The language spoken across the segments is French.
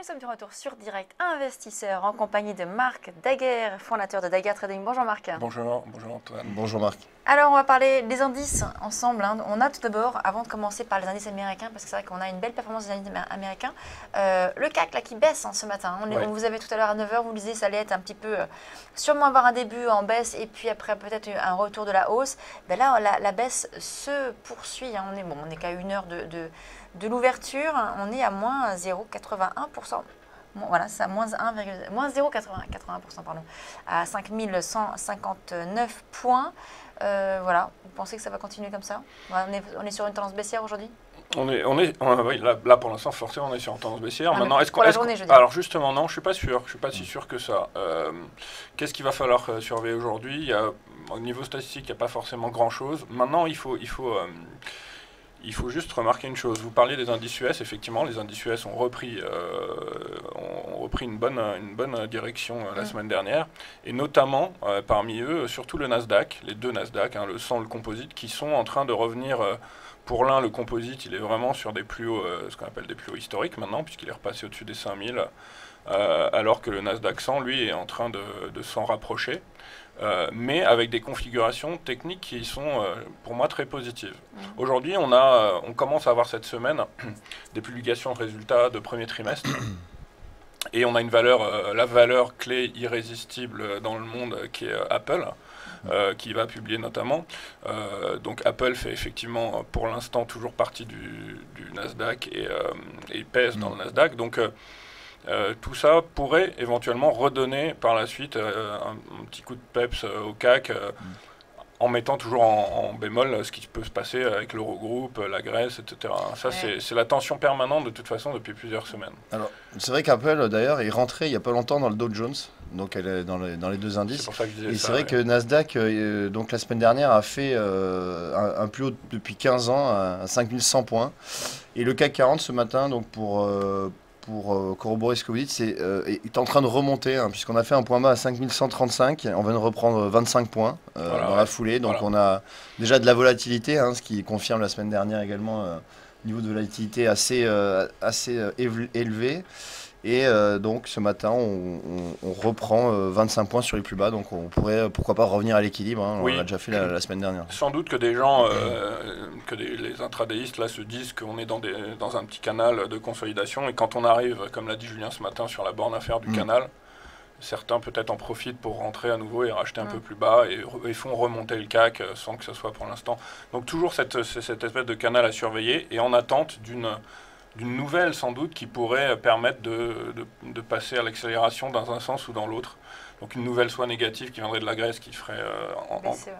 nous sommes de retour sur Direct Investisseur en compagnie de Marc Daguerre, fondateur de Daguerre Trading. Bonjour Marc. Bonjour Antoine. Bonjour Marc. Alors on va parler des indices ensemble. On a tout d'abord, avant de commencer par les indices américains, parce que c'est vrai qu'on a une belle performance des indices américains, le CAC là, qui baisse ce matin. On vous avait tout à l'heure à 9 h, vous disiez que ça allait être un petit peu, sûrement avoir un début en baisse et puis après peut-être un retour de la hausse. Ben là, la baisse se poursuit. On est qu'à 1 heure de l'ouverture, on est à moins 0,81%. Voilà, c'est à moins 0,81%, pardon, à 5159 points. Voilà, vous pensez que ça va continuer comme ça? On est sur une tendance baissière aujourd'hui? Oui, là pour l'instant, forcément, on est sur une tendance baissière. Maintenant, alors justement, non, je suis pas sûr. Je suis pas si sûr que ça. Qu'est-ce qu'il va falloir surveiller aujourd'hui? Au niveau statistique, il n'y a pas forcément grand-chose. Maintenant, il faut juste remarquer une chose. Vous parliez des indices US, effectivement, les indices US ont repris une bonne direction la semaine dernière, et notamment parmi eux, surtout le Nasdaq, les deux Nasdaq, le 100 et le composite, qui sont en train de revenir. Pour l'un, le composite, il est vraiment sur des plus hauts, ce qu'on appelle des plus hauts historiques maintenant, puisqu'il est repassé au-dessus des 5000, alors que le Nasdaq 100, lui, est en train de s'en rapprocher. Mais avec des configurations techniques qui sont, pour moi, très positives. Aujourd'hui, on commence à avoir cette semaine des publications de résultats de premier trimestre. Et on a une valeur, la valeur clé irrésistible dans le monde qui est Apple, qui va publier notamment. Donc Apple fait effectivement pour l'instant toujours partie du Nasdaq et pèse dans le Nasdaq. Donc tout ça pourrait éventuellement redonner par la suite un petit coup de peps au CAC, en mettant toujours en bémol ce qui peut se passer avec l'Eurogroupe, la Grèce, etc. Ça, c'est la tension permanente de toute façon depuis plusieurs semaines. Alors, c'est vrai qu'Apple, d'ailleurs, est rentré il n'y a pas longtemps dans le Dow Jones, donc elle est dans les deux indices. C'est pour ça que je disais ça. Et c'est vrai que Nasdaq, donc la semaine dernière, a fait un plus haut depuis 15 ans à 5100 points. Et le CAC 40 ce matin, donc pour corroborer ce que vous dites, est en train de remonter, puisqu'on a fait un point bas à 5135, on vient de reprendre 25 points dans la foulée, donc on a déjà de la volatilité, ce qui confirme la semaine dernière également niveau de volatilité assez élevé. Et donc ce matin, on reprend 25 points sur les plus bas, donc on pourrait pourquoi pas revenir à l'équilibre. On l'a déjà fait la semaine dernière. Sans doute que des gens, les intradéistes là se disent qu'on est dans un petit canal de consolidation, et quand on arrive, comme l'a dit Julien ce matin, sur la borne à faire du canal, certains peut-être en profitent pour rentrer à nouveau et racheter un peu plus bas et font remonter le CAC sans que ce soit pour l'instant. Donc toujours cette espèce de canal à surveiller, et en attente d'une nouvelle sans doute qui pourrait permettre de passer à l'accélération dans un sens ou dans l'autre. Donc une nouvelle soit négative qui viendrait de la Grèce qui ferait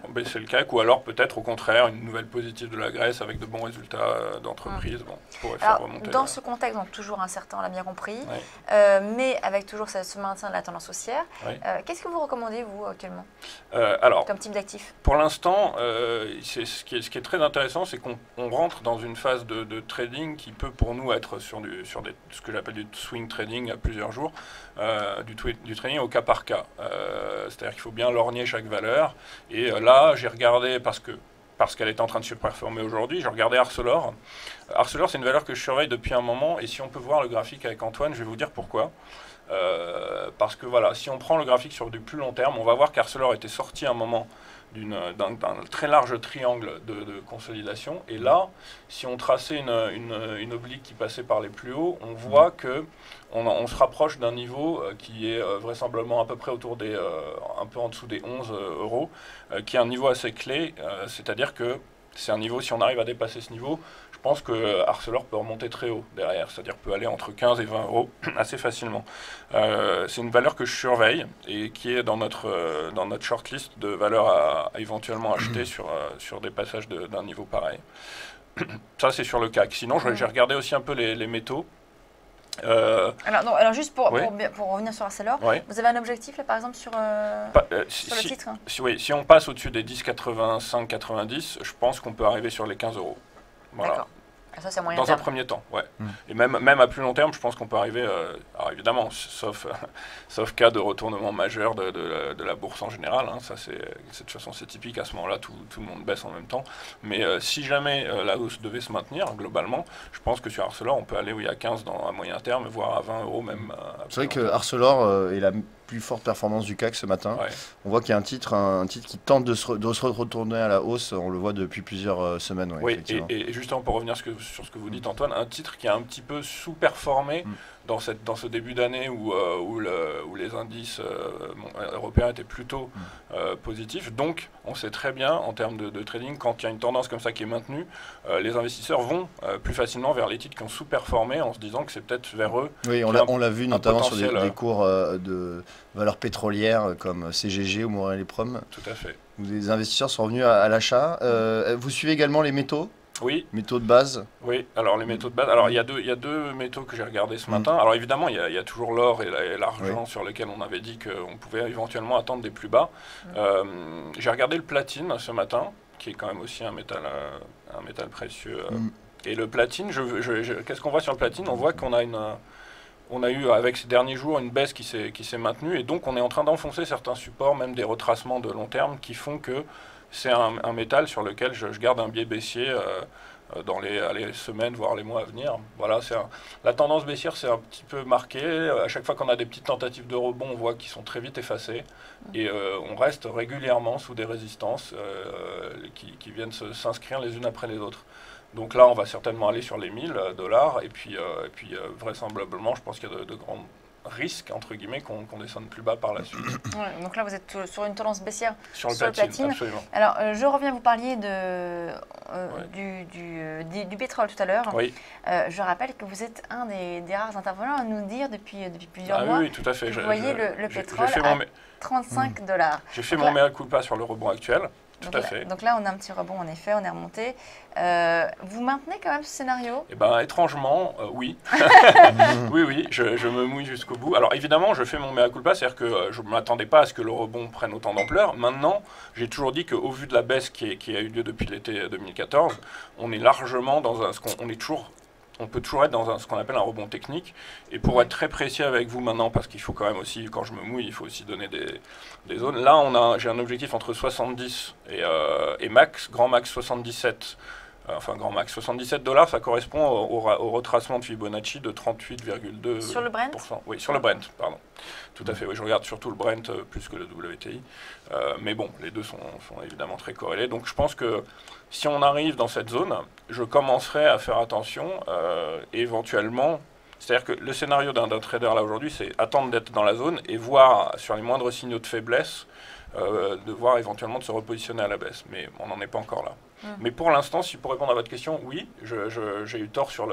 baisser le CAC, ou alors peut-être au contraire une nouvelle positive de la Grèce avec de bons résultats d'entreprise pourrait faire remonter. Dans ce contexte, donc toujours incertain, on l'a bien compris, mais avec toujours ce maintien de la tendance haussière, qu'est-ce que vous recommandez vous actuellement comme type d'actif? Pour l'instant, ce qui est très intéressant, c'est qu'on rentre dans une phase de trading qui peut pour nous être sur ce que j'appelle du swing trading à plusieurs jours, du trading au cas par cas. C'est-à-dire qu'il faut bien lorgner chaque valeur. Et là, j'ai regardé, parce qu'elle est en train de se performer aujourd'hui, j'ai regardé Arcelor. Arcelor, c'est une valeur que je surveille depuis un moment, et si on peut voir le graphique avec Antoine, je vais vous dire pourquoi. Parce que voilà, si on prend le graphique sur du plus long terme, on va voir qu'Arcelor était sorti à un moment d'un très large triangle de consolidation, et là, si on traçait une oblique qui passait par les plus hauts, on voit que on se rapproche d'un niveau qui est vraisemblablement à peu près autour un peu en dessous des 11 euros, qui est un niveau assez clé, c'est-à-dire que c'est un niveau, si on arrive à dépasser ce niveau, je pense que Arcelor peut remonter très haut derrière, c'est-à-dire peut aller entre 15 et 20 euros assez facilement. C'est une valeur que je surveille et qui est dans notre shortlist de valeurs à éventuellement acheter sur des passages d'un niveau pareil. Ça, c'est sur le CAC. Sinon, j'ai regardé aussi un peu les métaux. Alors juste pour revenir sur Arcelor, vous avez un objectif là par exemple sur le titre si on passe au-dessus des 10,85-90, je pense qu'on peut arriver sur les 15 euros. Voilà. Ça, c'est à moyen Dans terme. un premier temps, ouais. Et même à plus long terme, je pense qu'on peut arriver, alors évidemment, sauf cas de retournement majeur de la bourse en général, hein, ça de toute façon c'est typique, à ce moment-là tout le monde baisse en même temps, mais si jamais la hausse devait se maintenir, globalement, je pense que sur Arcelor, on peut aller à 15 à moyen terme, voire à 20 euros même. C'est vrai que Arcelor est la plus forte performance du CAC ce matin. Ouais. On voit qu'il y a un titre qui tente de se retourner à la hausse, on le voit depuis plusieurs semaines. Ouais, Oui, et justement pour revenir sur ce que vous dites Antoine, un titre qui a un petit peu sous-performé dans ce début d'année où les indices européens étaient plutôt positifs. Donc on sait très bien en termes de trading, quand il y a une tendance comme ça qui est maintenue, les investisseurs vont plus facilement vers les titres qui ont sous-performé en se disant que c'est peut-être vers eux. Oui, on l'a vu notamment sur des cours de valeurs pétrolières comme CGG ou Maurel & Prom. Tout à fait. Où les investisseurs sont revenus à l'achat. Vous suivez également les métaux? Oui. Métaux de base? Oui, alors les métaux de base. Alors il y a deux métaux que j'ai regardés ce matin. Alors évidemment, il y a toujours l'or et l'argent sur lesquels on avait dit qu'on pouvait éventuellement attendre des plus bas. J'ai regardé le platine ce matin, qui est quand même aussi un métal précieux. Et le platine, qu'est-ce qu'on voit sur le platine? On voit qu'on a on a eu avec ces derniers jours une baisse qui s'est maintenue, et donc on est en train d'enfoncer certains supports, même des retracements de long terme, qui font que c'est un métal sur lequel je garde un biais baissier dans les semaines, voire les mois à venir. Voilà, la tendance baissière c'est un petit peu marquée. À chaque fois qu'on a des petites tentatives de rebond, on voit qu'ils sont très vite effacés, et on reste régulièrement sous des résistances qui viennent s'inscrire les unes après les autres. Donc là, on va certainement aller sur les $1000, et puis vraisemblablement, je pense qu'il y a de grands risques, entre guillemets, qu'on descende plus bas par la suite. Ouais, donc là, vous êtes sur une tendance baissière sur le platine. Absolument. Alors, je reviens, vous parliez du pétrole tout à l'heure. Oui. Je rappelle que vous êtes un des rares intervenants à nous dire depuis plusieurs mois oui, tout à fait. que vous voyez le pétrole à $35. J'ai fait mon mea culpa sur le rebond actuel. Tout à fait. Donc là, on a un petit rebond, en effet, on est remonté. Vous maintenez quand même ce scénario? Eh bien, étrangement, oui. Oui, je me mouille jusqu'au bout. Alors, évidemment, je fais mon mea culpa, c'est-à-dire que je ne m'attendais pas à ce que le rebond prenne autant d'ampleur. Maintenant, j'ai toujours dit qu'au vu de la baisse qui a eu lieu depuis l'été 2014, on est largement dans on peut toujours être dans ce qu'on appelle un rebond technique. Et pour être très précis avec vous maintenant, parce qu'il faut quand même aussi, quand je me mouille, il faut aussi donner des zones. Là, j'ai un objectif entre 70 et max, grand max 77. Enfin, grand max $77, ça correspond au retracement de Fibonacci de 38,2%. Sur le Brent? Oui, sur le Brent, pardon. Tout à fait, oui, je regarde surtout le Brent plus que le WTI. Mais bon, les deux sont évidemment très corrélés. Donc je pense que si on arrive dans cette zone, je commencerai à faire attention éventuellement. C'est-à-dire que le scénario d'un trader là aujourd'hui, c'est attendre d'être dans la zone et voir sur les moindres signaux de faiblesse, de voir éventuellement de se repositionner à la baisse. Mais on n'en est pas encore là. Mais pour l'instant, pour répondre à votre question, oui, j'ai eu tort sur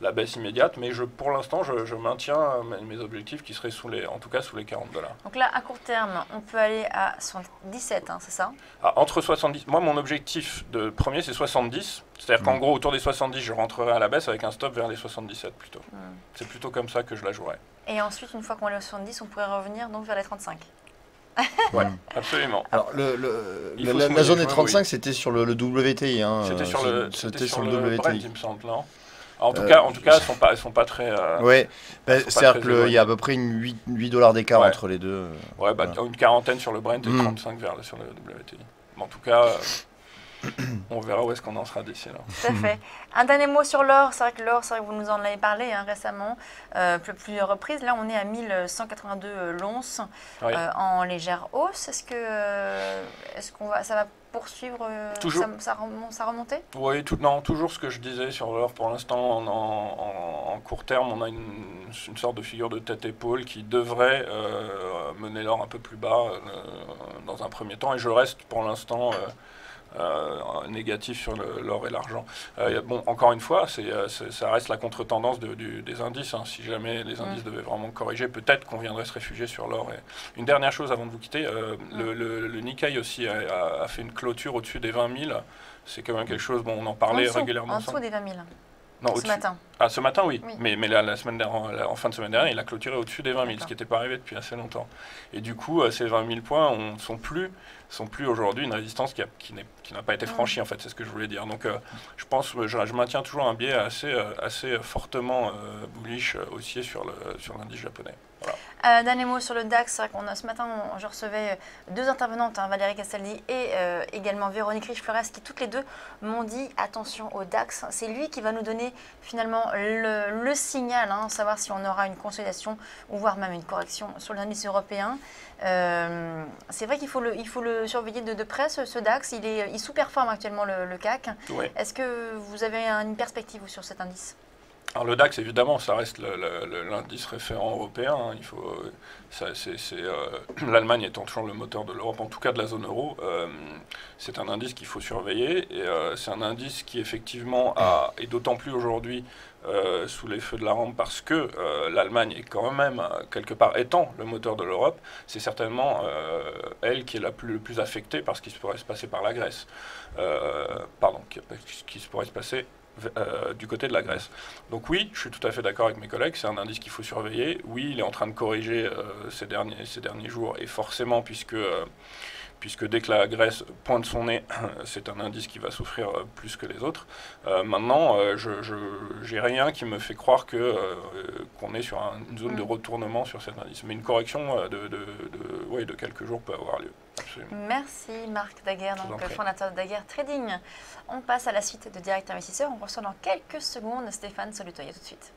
la baisse immédiate, mais pour l'instant, je maintiens mes objectifs qui seraient en tout cas sous les $40. Donc là, à court terme, on peut aller à 77, hein, c'est ça? Entre 70, moi mon objectif premier c'est 70, c'est-à-dire qu'en gros autour des 70 je rentrerai à la baisse avec un stop vers les 77 plutôt. C'est plutôt comme ça que je la jouerai. Et ensuite, une fois qu'on est aux 70, on pourrait revenir donc vers les 35. Oui, absolument. Alors, la zone des 35, c'était sur le WTI. Hein, c'était sur le WTI. Brent, il me semble, non? En tout cas, elles sont pas très. Oui, c'est-à-dire qu'il y a à peu près $8 d'écart entre les deux. Ouais, une quarantaine sur le Brent et 35 sur le WTI. Mais en tout cas, on verra où est-ce qu'on en sera d'ici là. Tout à fait. Un dernier mot sur l'or. C'est vrai que vous nous en avez parlé récemment, plusieurs reprises. Là, on est à 1182 l'once en légère hausse. Est-ce que ça va poursuivre sa remontée? Oui, toujours ce que je disais sur l'or. Pour l'instant, en court terme, on a une sorte de figure de tête-épaule qui devrait mener l'or un peu plus bas dans un premier temps. Et je reste pour l'instant négatif sur l'or et l'argent. Bon, encore une fois, ça reste la contre-tendance des indices. Hein. Si jamais les indices devaient vraiment corriger, peut-être qu'on viendrait se réfugier sur l'or. Une dernière chose avant de vous quitter, le Nikkei aussi a fait une clôture au-dessus des 20 000. C'est quand même quelque chose, on en parlait régulièrement. En dessous des 20 000. Non, Ce matin. Ah, ce matin, oui. Oui. Mais la semaine dernière, en fin de semaine dernière, il a clôturé au-dessus des 20 000, ce qui n'était pas arrivé depuis assez longtemps. Et du coup, ces 20 000 points sont plus aujourd'hui une résistance qui n'a pas été franchie, en fait, c'est ce que je voulais dire. Donc, je pense, je maintiens toujours un biais assez fortement bullish haussier sur l'indice japonais. Voilà. Dernier mot sur le DAX, c'est vrai ce matin, je recevais deux intervenantes, Valérie Castaldi et également Véronique Riche-Flores, qui toutes les deux m'ont dit attention au DAX. C'est lui qui va nous donner finalement le signal, savoir si on aura une consolidation ou voire même une correction sur l'indice européen. C'est vrai qu'il faut le surveiller de près, ce DAX. Il sous-performe actuellement le CAC. Oui. Est-ce que vous avez une perspective sur cet indice ? Alors le DAX, évidemment, ça reste l'indice référent européen. L'Allemagne étant toujours le moteur de l'Europe, en tout cas de la zone euro, c'est un indice qu'il faut surveiller. Et c'est un indice qui, effectivement, et d'autant plus aujourd'hui, sous les feux de la rampe, parce que l'Allemagne est quand même, quelque part, étant le moteur de l'Europe, c'est certainement elle qui est le plus affectée par ce qui se pourrait se passer par la Grèce. Qui se pourrait se passer du côté de la Grèce. Donc oui, je suis tout à fait d'accord avec mes collègues, c'est un indice qu'il faut surveiller. Oui, il est en train de corriger ces derniers jours, et forcément, puisque dès que la Grèce pointe son nez, c'est un indice qui va souffrir plus que les autres. Maintenant, j'ai rien qui me fait croire qu'on est sur une zone de retournement sur cet indice. Mais une correction de quelques jours peut avoir lieu. Absolument. Merci Marc Daguerre, fondateur de Daguerre Trading. On passe à la suite de Direct Investisseur. On reçoit dans quelques secondes Stéphane Solutoyer tout de suite.